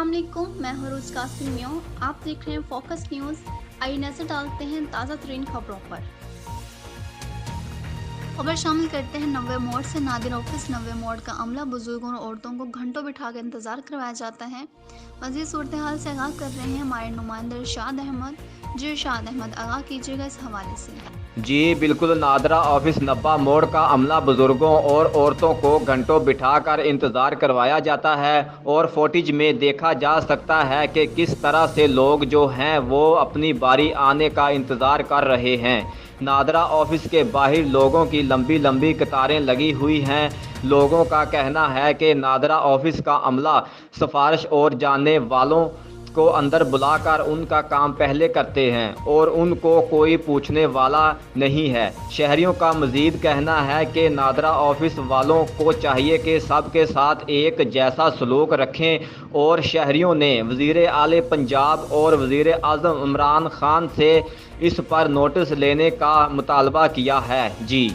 अस्सलाम वालेकुम, मैं हूं रोज कासिम मियां। आप देख रहे हैं फोकस न्यूज़। आइए नजर डालते हैं ताज़ा तरीन खबरों पर। खबर शामिल करते हैं नवे मोड़ से। नादिर ऑफिस नवे मोड़ का अमला बुजुर्गों और औरतों को घंटों बिठा कर इंतजार करवाया जाता है। मजीद सूरत हाल से आगाह कर रहे हैं हमारे नुमाइंदा इरशाद अहमद। जी इरशाद अहमद, आगाह कीजिएगा इस हवाले से। जी बिल्कुल, नादरा ऑफिस नब्बा मोड़ का अमला बुजुर्गों और औरतों को घंटों बिठाकर इंतज़ार करवाया जाता है और फुटेज में देखा जा सकता है कि किस तरह से लोग जो हैं वो अपनी बारी आने का इंतज़ार कर रहे हैं। नादरा ऑफिस के बाहर लोगों की लंबी लंबी कतारें लगी हुई हैं। लोगों का कहना है कि नादरा ऑफिस का अमला सिफारिश और जानने वालों को अंदर बुलाकर उनका काम पहले करते हैं और उनको कोई पूछने वाला नहीं है। शहरियों का मजीद कहना है कि नादरा ऑफिस वालों को चाहिए कि सबके साथ एक जैसा सलूक रखें और शहरियों ने वज़ीर आले पंजाब और वज़ीर आज़म इमरान खान से इस पर नोटिस लेने का मुतालबा किया है। जी।